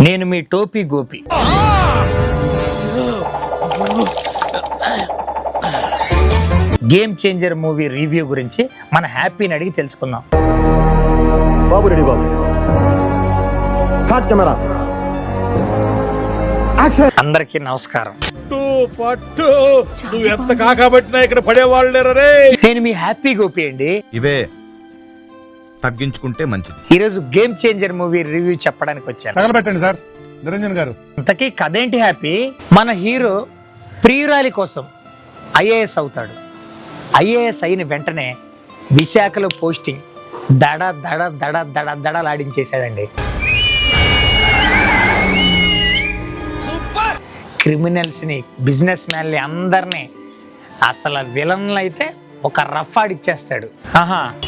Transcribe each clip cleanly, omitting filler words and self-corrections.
నేను మీ టోపీ Gopi. Game changer movie review గురించి మన హ్యాపీని అడిగి తెలుసుకుందాం. బాబు రెడీ బాబు. Hot camera. అందరికీ నమస్కారం. నువ్వు ఎంత కాకబట్టినా ఇక్కడ పడేవాళ్ళు లేరే. నేను మీ హ్యాపీ గోపి అండి. ఇవే తగ్గించుకుంటే మంచిది. ఈరోజు గేమ్ చేంజర్ మూవీ రివ్యూ చెప్పడానికి వచ్చాను. తగలబెట్టండి సార్ నిరంజన్ గారు. ఇంతకీ కథ ఏంటి హ్యాపీ? మన హీరో ప్రియురాలి కోసం ఐఏఎస్ అవుతాడు. ఐఏఎస్ అయిన వెంటనే విశాఖలో పోస్టింగ్ దడ దడ దడ దడ దడలాడించేశాడండి. క్రిమినల్స్ని, బిజినెస్ మ్యాన్ని అందరినీ అసలు విలన్లు అయితే ఒక రఫ్ ఆడిచ్చేస్తాడు.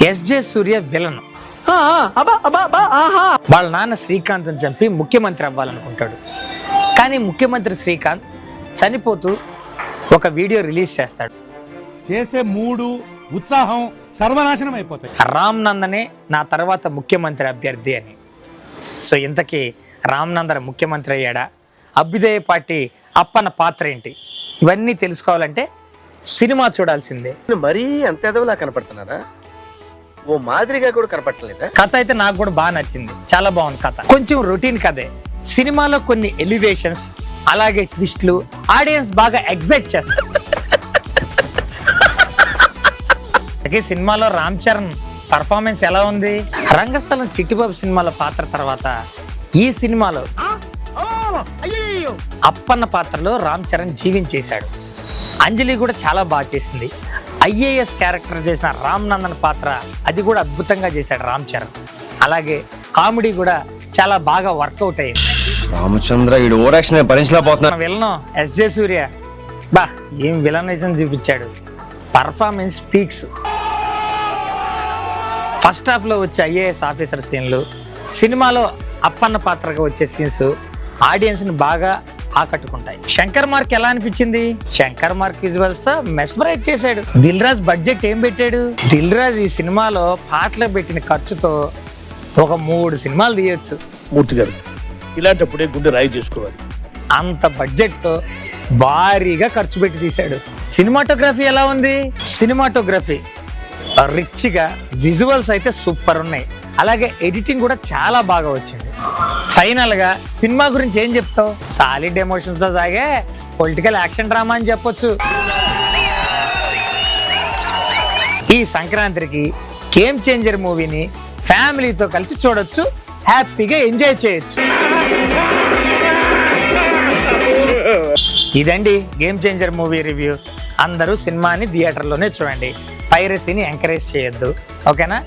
ఎస్జే సూర్య విలన్. వాళ్ళ నాన్న శ్రీకాంత్ని చంపి ముఖ్యమంత్రి అవ్వాలనుకుంటాడు. కానీ ముఖ్యమంత్రి శ్రీకాంత్ చనిపోతూ ఒక వీడియో రిలీజ్ చేస్తాడు. చేసే మూడు ఉత్సాహం సర్వనాశనం అయిపోతాయి. రామ్ నందనే నా తర్వాత ముఖ్యమంత్రి అభ్యర్థి అని. సో ఇంతకీ రామ్ నందన్ ముఖ్యమంత్రి అయ్యాడా? అభ్యుదయ పార్టీ అప్పన్న పాత్ర ఏంటి? ఇవన్నీ తెలుసుకోవాలంటే సినిమా చూడాల్సిందే. మరీ అంత ఎదవలా కనపడుతున్నారా? ఓ మాదిరిగా కూడా కనపడలేదా? కథ అయితే నాకు కూడా బాగా నచ్చింది. చాలా బాగుంది కథ. కొంచెం రొటీన్ కథే. సినిమాలో కొన్ని ఎలివేషన్స్ అలాగే ట్విస్ట్లు ఆడియన్స్ బాగా ఎగ్జైట్ చేస్తారు. సినిమాలో రామ్ చరణ్ పర్ఫార్మెన్స్ ఎలా ఉంది? రంగస్థలం చిట్టిబాబు సినిమాలో పాత్ర తర్వాత ఈ సినిమాలో అప్పన్న పాత్రలో రామ్ చరణ్ జీవించేశాడు. అంజలి కూడా చాలా బాగా చేసింది. ఐఏఎస్ క్యారెక్టర్ చేసిన రామ్ నందన్ పాత్ర అది కూడా అద్భుతంగా చేశాడు రామ్ చరణ్. అలాగే కామెడీ కూడా చాలా బాగా వర్కౌట్ అయింది. రామచంద్ర ఈ ఓవరాక్షన్ భరించలేకపోతున్నా. విలన్ ఎస్జే సూర్య బా ఏం విలనిజం చూపించాడు. Performance speaks. ఫస్ట్ హాఫ్ లో వచ్చే ఐఏఎస్ ఆఫీసర్ సీన్లు, సినిమాలో అప్పన్న పాత్రగా వచ్చే సీన్స్ ఆడియన్స్ ని బాగా ఆకట్టుకుంటాయి. శంకర్ మార్క్ ఎలా అనిపించింది? శంకర్ మార్క్ విజువల్స్ తో మెస్మరైజ్ చేశాడు. దిల్ రాజ్ బడ్జెట్ ఏం పెట్టాడు? దిల్ రాజ్ ఈ సినిమాలో పాటలు పెట్టిన ఖర్చుతో ఒక 3 సినిమాలు తీయొచ్చు. మూర్తి గారు ఇలాంటప్పుడే గుండె రాయి చేసుకోవాలి. అంత బడ్జెట్ తో భారీగా ఖర్చు పెట్టి తీశాడు. సినిమాటోగ్రఫీ ఎలా ఉంది? సినిమాటోగ్రఫీ రిచ్ గా, విజువల్స్ అయితే సూపర్ ఉన్నాయి. అలాగే ఎడిటింగ్ కూడా చాలా బాగా వచ్చింది. ఫైనల్ గా సినిమా గురించి ఏం చెప్తావు? సాలిడ్ ఎమోషన్స్ తో సాగే పొలిటికల్ యాక్షన్ డ్రామా అని చెప్పొచ్చు. ఈ సంక్రాంతికి గేమ్ చేంజర్ మూవీని ఫ్యామిలీతో కలిసి చూడొచ్చు, హ్యాపీగా ఎంజాయ్ చేయొచ్చు. ఇదండి గేమ్ చేంజర్ మూవీ రివ్యూ. అందరూ సినిమాని థియేటర్లోనే చూడండి. పైరసీని ఎంకరేజ్ చేయొద్దు, ఓకేనా?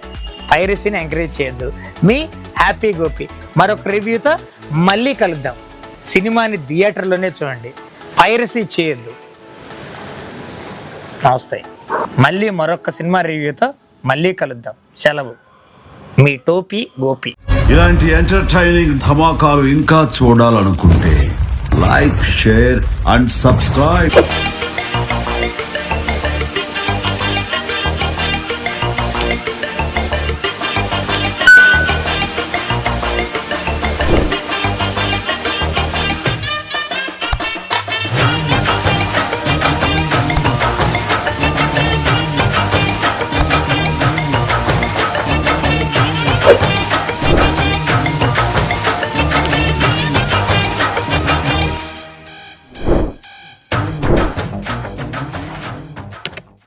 పైరసీని ఎంకరేజ్ చేయొద్దు. మీ హ్యాపీ గోపి మరొక రివ్యూతో మళ్ళీ కలుద్దాం. సినిమాని థియేటర్లోనే చూడండి, పైరసీ చేయొద్దు. నమస్తే. మళ్ళీ మరొక సినిమా రివ్యూతో మళ్ళీ కలుద్దాం. సెలవు. మీ టోపీ గోపి. ఇలాంటి ఎంటర్టైనింగ్ ధమాకాలు ఇంకా చూడాలనుకుంటే లైక్, షేర్ అండ్ సబ్స్క్రైబ్.